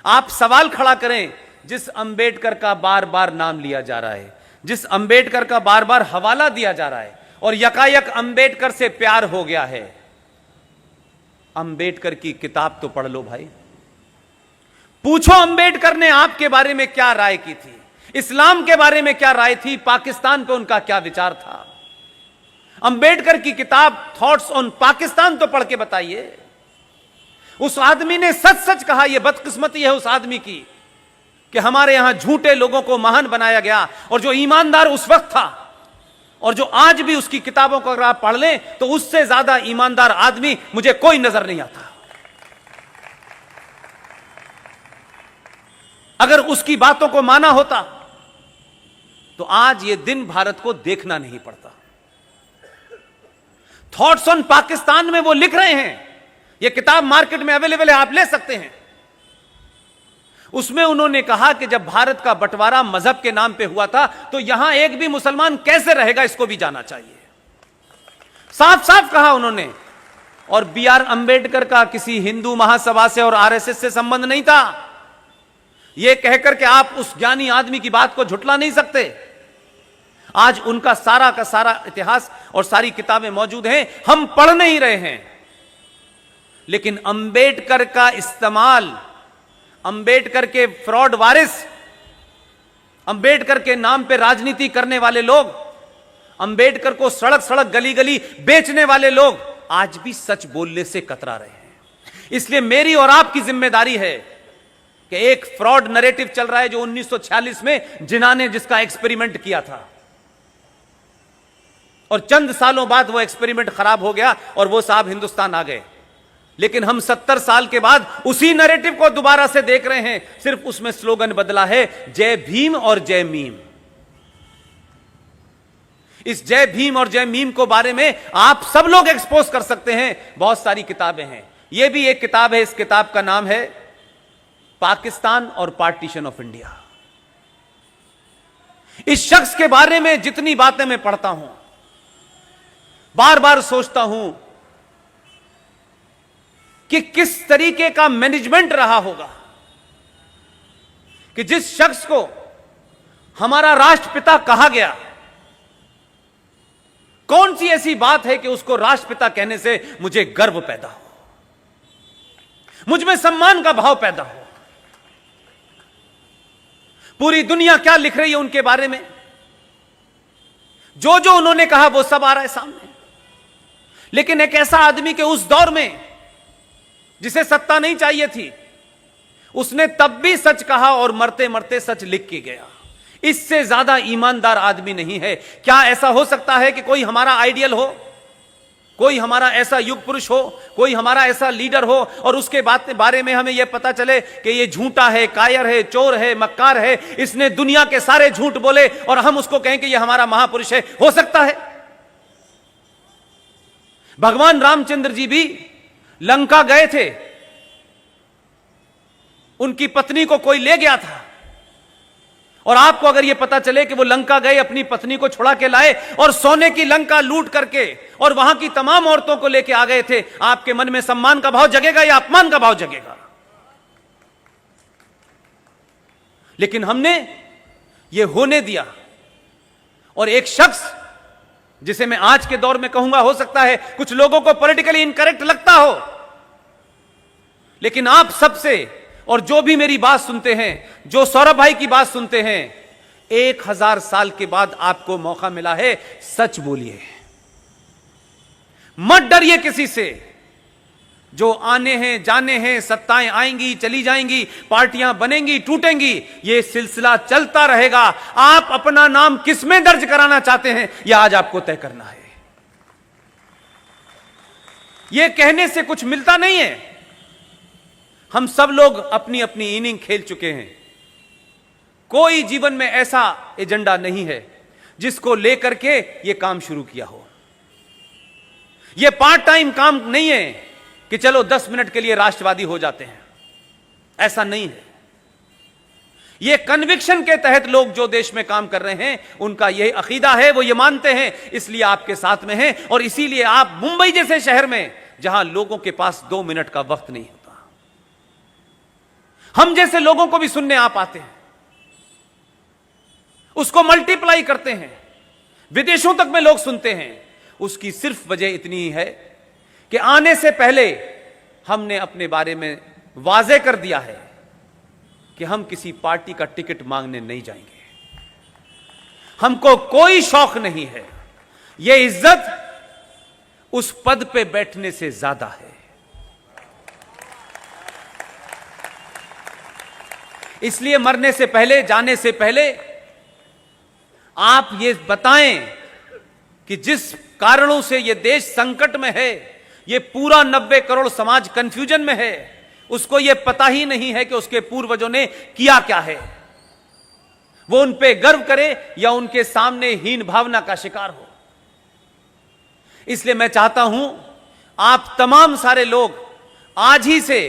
आप सवाल खड़ा करें, जिस अंबेडकर का बार बार नाम लिया जा रहा है, जिस अंबेडकर का बार बार हवाला दिया जा रहा है और यकायक अंबेडकर से प्यार हो गया है, अंबेडकर की किताब तो पढ़ लो भाई। पूछो अंबेडकर ने आपके बारे में क्या राय की थी, इस्लाम के बारे में क्या राय थी, पाकिस्तान पे उनका क्या विचार था। अंबेडकर की किताब थॉट्स ऑन पाकिस्तान तो पढ़ के बताइए। उस आदमी ने सच सच कहा। यह बदकिस्मती है उस आदमी की कि हमारे यहां झूठे लोगों को महान बनाया गया, और जो ईमानदार उस वक्त था और जो आज भी उसकी किताबों को अगर आप पढ़ लें तो उससे ज्यादा ईमानदार आदमी मुझे कोई नजर नहीं आता। अगर उसकी बातों को माना होता तो आज यह दिन भारत को देखना नहीं पड़ता। थॉट्स ऑन पाकिस्तान में वो लिख रहे हैं, यह किताब मार्केट में अवेलेबल है, आप ले सकते हैं। उसमें उन्होंने कहा कि जब भारत का बंटवारा मजहब के नाम पे हुआ था तो यहां एक भी मुसलमान कैसे रहेगा, इसको भी जाना चाहिए। साफ साफ कहा उन्होंने। और बी आर अंबेडकर का किसी हिंदू महासभा से और आरएसएस से संबंध नहीं था। यह कहकर के आप उस ज्ञानी आदमी की बात को झुठला नहीं सकते। आज उनका सारा का सारा इतिहास और सारी किताबें मौजूद हैं, हम पढ़ नहीं रहे हैं। लेकिन अंबेडकर का इस्तेमाल, अंबेडकर के फ्रॉड वारिस, अंबेडकर के नाम पे राजनीति करने वाले लोग, अंबेडकर को सड़क सड़क गली गली बेचने वाले लोग आज भी सच बोलने से कतरा रहे हैं। इसलिए मेरी और आपकी जिम्मेदारी है कि एक फ्रॉड नैरेटिव चल रहा है जो 1946 में जिन्ना ने जिसका एक्सपेरिमेंट किया था, और चंद सालों बाद वो एक्सपेरिमेंट खराब हो गया और वो साहब हिंदुस्तान आ गए। लेकिन हम 70 साल के बाद उसी नैरेटिव को दोबारा से देख रहे हैं, सिर्फ उसमें स्लोगन बदला है, जय भीम और जय मीम। इस जय भीम और जय मीम को बारे में आप सब लोग एक्सपोज कर सकते हैं। बहुत सारी किताबें हैं, यह भी एक किताब है। इस किताब का नाम है पाकिस्तान और पार्टीशन ऑफ इंडिया। इस शख्स के बारे में जितनी बातें मैं पढ़ता हूं, बार बार सोचता हूं कि किस तरीके का मैनेजमेंट रहा होगा कि जिस शख्स को हमारा राष्ट्रपिता कहा गया, कौन सी ऐसी बात है कि उसको राष्ट्रपिता कहने से मुझे गर्व पैदा हो, मुझ में सम्मान का भाव पैदा हो। पूरी दुनिया क्या लिख रही है उनके बारे में, जो जो उन्होंने कहा वो सब आ रहा है सामने। लेकिन एक ऐसा आदमी के उस दौर में जिसे सत्ता नहीं चाहिए थी, उसने तब भी सच कहा और मरते मरते सच लिख के गया। इससे ज्यादा ईमानदार आदमी नहीं है। क्या ऐसा हो सकता है कि कोई हमारा आइडियल हो, कोई हमारा ऐसा युग पुरुष हो, कोई हमारा ऐसा लीडर हो और उसके बारे में हमें यह पता चले कि यह झूठा है, कायर है, चोर है, मक्कार है, इसने दुनिया के सारे झूठ बोले और हम उसको कहें कि यह हमारा महापुरुष है? हो सकता है? भगवान रामचंद्र जी भी लंका गए थे, उनकी पत्नी को कोई ले गया था, और आपको अगर यह पता चले कि वो लंका गए, अपनी पत्नी को छुड़ा के लाए और सोने की लंका लूट करके और वहां की तमाम औरतों को लेके आ गए थे, आपके मन में सम्मान का भाव जगेगा या अपमान का भाव जगेगा? लेकिन हमने यह होने दिया। और एक शख्स जिसे मैं आज के दौर में कहूंगा, हो सकता है कुछ लोगों को पॉलिटिकली इनकरेक्ट लगता हो, लेकिन आप सबसे और जो भी मेरी बात सुनते हैं, जो सौरभ भाई की बात सुनते हैं, 1000 साल के बाद आपको मौका मिला है, सच बोलिए, मत डरिए किसी से। जो आने हैं जाने हैं, सत्ताएं आएंगी चली जाएंगी, पार्टियां बनेंगी टूटेंगी, यह सिलसिला चलता रहेगा। आप अपना नाम किसमें दर्ज कराना चाहते हैं यह आज आपको तय करना है। यह कहने से कुछ मिलता नहीं है। हम सब लोग अपनी अपनी इनिंग खेल चुके हैं। कोई जीवन में ऐसा एजेंडा नहीं है जिसको लेकर के यह काम शुरू किया हो। यह पार्ट टाइम काम नहीं है कि चलो 10 मिनट के लिए राष्ट्रवादी हो जाते हैं, ऐसा नहीं है। यह कन्विक्शन के तहत लोग जो देश में काम कर रहे हैं, उनका यह अकीदा है, वो ये मानते हैं, इसलिए आपके साथ में हैं। और इसीलिए आप मुंबई जैसे शहर में, जहां लोगों के पास 2 मिनट का वक्त नहीं होता, हम जैसे लोगों को भी सुनने आप आते हैं, उसको मल्टीप्लाई करते हैं, विदेशों तक में लोग सुनते हैं। उसकी सिर्फ वजह इतनी ही है कि आने से पहले हमने अपने बारे में वाजे कर दिया है कि हम किसी पार्टी का टिकट मांगने नहीं जाएंगे, हमको कोई शौक नहीं है। यह इज्जत उस पद पे बैठने से ज्यादा है। इसलिए मरने से पहले, जाने से पहले आप ये बताएं कि जिस कारणों से यह देश संकट में है, यह पूरा 90 करोड़ समाज कंफ्यूजन में है, उसको यह पता ही नहीं है कि उसके पूर्वजों ने किया क्या है। वो उन पे गर्व करे या उनके सामने हीन भावना का शिकार हो। इसलिए मैं चाहता हूं आप तमाम सारे लोग आज ही से,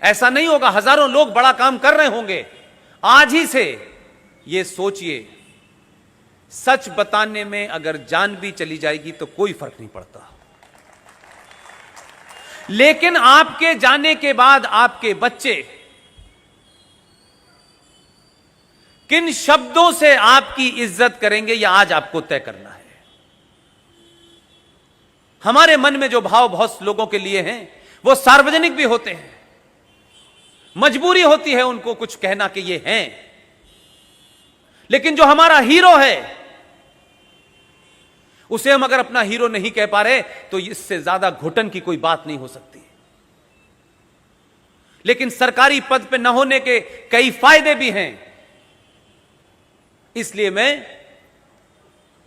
ऐसा नहीं होगा हजारों लोग बड़ा काम कर रहे होंगे, आज ही से यह सोचिए, सच बताने में अगर जान भी चली जाएगी तो कोई फर्क नहीं पड़ता, लेकिन आपके जाने के बाद आपके बच्चे किन शब्दों से आपकी इज्जत करेंगे, यह आज आपको तय करना है। हमारे मन में जो भाव बहुत लोगों के लिए हैं, वो सार्वजनिक भी होते हैं, मजबूरी होती है उनको कुछ कहना कि ये हैं, लेकिन जो हमारा हीरो है उसे हम अगर अपना हीरो नहीं कह पा रहे तो इससे ज्यादा घुटन की कोई बात नहीं हो सकती। लेकिन सरकारी पद पे न होने के कई फायदे भी हैं। इसलिए मैं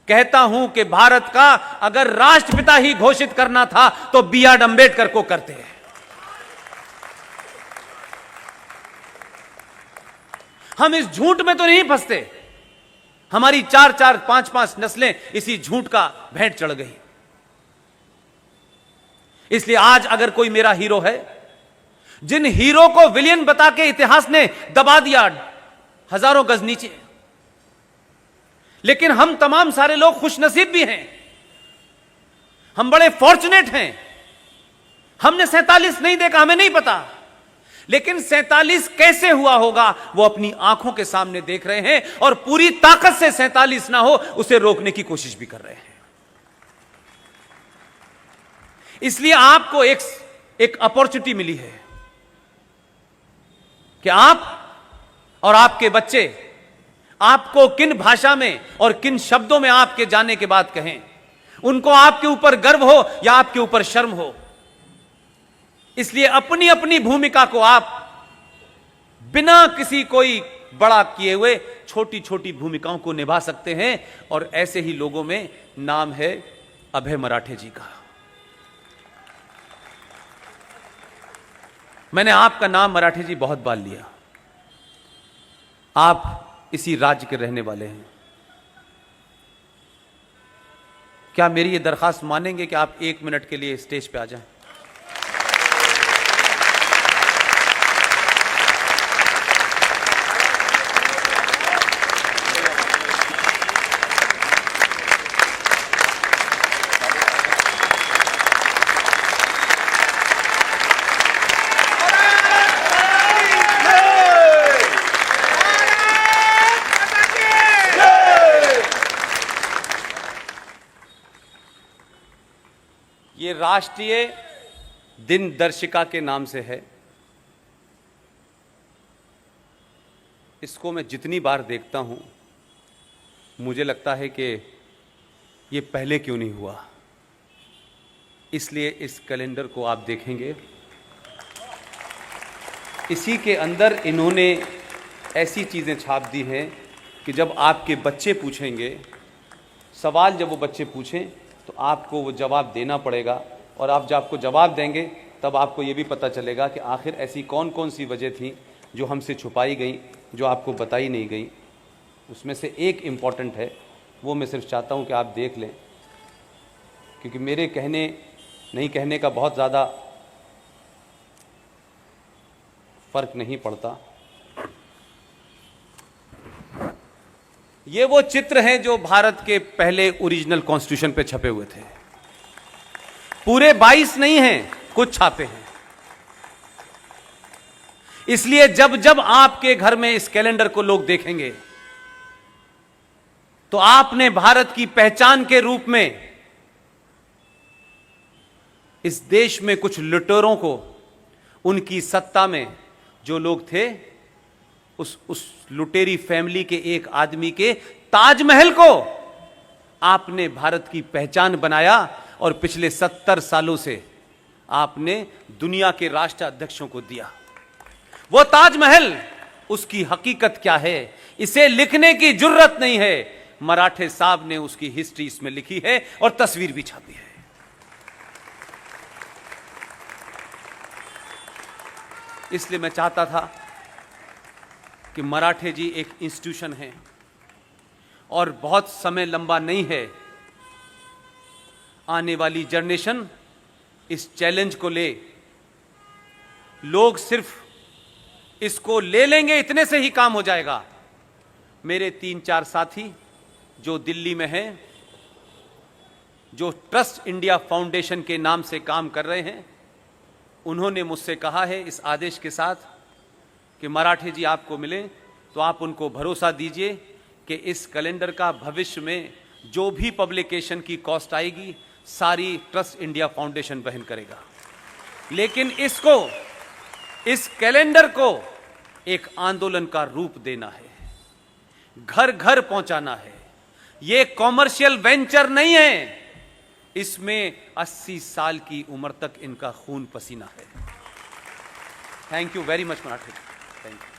कहता हूं कि भारत का अगर राष्ट्रपिता ही घोषित करना था तो बी.आर. अम्बेडकर को करते हैं। हम इस झूठ में तो नहीं फंसते, हमारी 4-4, 5-5 नस्लें इसी झूठ का भेंट चढ़ गई। इसलिए आज अगर कोई मेरा हीरो है, जिन हीरो को विलियन बता के इतिहास ने दबा दिया हजारों गज नीचे, लेकिन हम तमाम सारे लोग खुशनसीब भी हैं, हम बड़े फॉर्चुनेट हैं। हमने 47 नहीं देखा, हमें नहीं पता, लेकिन 47 कैसे हुआ होगा वो अपनी आंखों के सामने देख रहे हैं और पूरी ताकत से 47 ना हो उसे रोकने की कोशिश भी कर रहे हैं। इसलिए आपको एक अपॉर्चुनिटी मिली है कि आप और आपके बच्चे आपको किन भाषा में और किन शब्दों में आपके जाने के बाद कहें, उनको आपके ऊपर गर्व हो या आपके ऊपर शर्म हो। इसलिए अपनी अपनी भूमिका को आप बिना किसी कोई बड़ा किए हुए छोटी छोटी भूमिकाओं को निभा सकते हैं। और ऐसे ही लोगों में नाम है अभय मराठे जी का। मैंने आपका नाम मराठे जी बहुत बार लिया, आप इसी राज्य के रहने वाले हैं। क्या मेरी ये दरखास्त मानेंगे कि आप 1 मिनट के लिए स्टेज पे आ जाएं? ये राष्ट्रीय दिन दर्शिका के नाम से है। इसको मैं जितनी बार देखता हूं मुझे लगता है कि ये पहले क्यों नहीं हुआ। इसलिए इस कैलेंडर को आप देखेंगे, इसी के अंदर इन्होंने ऐसी चीज़ें छाप दी हैं कि जब आपके बच्चे पूछेंगे सवाल, जब वो बच्चे पूछें तो आपको वो जवाब देना पड़ेगा। और आप जब आपको जवाब देंगे तब आपको ये भी पता चलेगा कि आखिर ऐसी कौन कौन सी वजह थी जो हमसे छुपाई गई, जो आपको बताई नहीं गई। उसमें से एक इम्पॉर्टेंट है, वो मैं सिर्फ चाहता हूँ कि आप देख लें, क्योंकि मेरे कहने नहीं कहने का बहुत ज़्यादा फर्क नहीं पड़ता। ये वो चित्र हैं जो भारत के पहले ओरिजिनल कॉन्स्टिट्यूशन पे छपे हुए थे। पूरे 22 नहीं हैं, कुछ छापे हैं। इसलिए जब जब आपके घर में इस कैलेंडर को लोग देखेंगे तो आपने भारत की पहचान के रूप में इस देश में कुछ लुटेरों को, उनकी सत्ता में जो लोग थे, उस लुटेरी फैमिली के एक आदमी के ताजमहल को आपने भारत की पहचान बनाया और पिछले 70 सालों से आपने दुनिया के राष्ट्राध्यक्षों को दिया। वो ताजमहल, उसकी हकीकत क्या है, इसे लिखने की जरूरत नहीं है। मराठे साहब ने उसकी हिस्ट्री इसमें लिखी है और तस्वीर भी छापी है। इसलिए मैं चाहता था कि मराठे जी एक इंस्टीट्यूशन है और बहुत समय लंबा नहीं है। आने वाली जनरेशन इस चैलेंज को ले, लोग सिर्फ इसको ले लेंगे, इतने से ही काम हो जाएगा। मेरे 3-4 साथी जो दिल्ली में हैं, जो ट्रस्ट इंडिया फाउंडेशन के नाम से काम कर रहे हैं, उन्होंने मुझसे कहा है इस आदेश के साथ कि मराठे जी आपको मिले तो आप उनको भरोसा दीजिए कि इस कैलेंडर का भविष्य में जो भी पब्लिकेशन की कॉस्ट आएगी सारी ट्रस्ट इंडिया फाउंडेशन वहन करेगा। लेकिन इस कैलेंडर को एक आंदोलन का रूप देना है, घर घर पहुंचाना है। ये कॉमर्शियल वेंचर नहीं है, इसमें 80 साल की उम्र तक इनका खून पसीना है। Thank you very much Marathe. Thank you.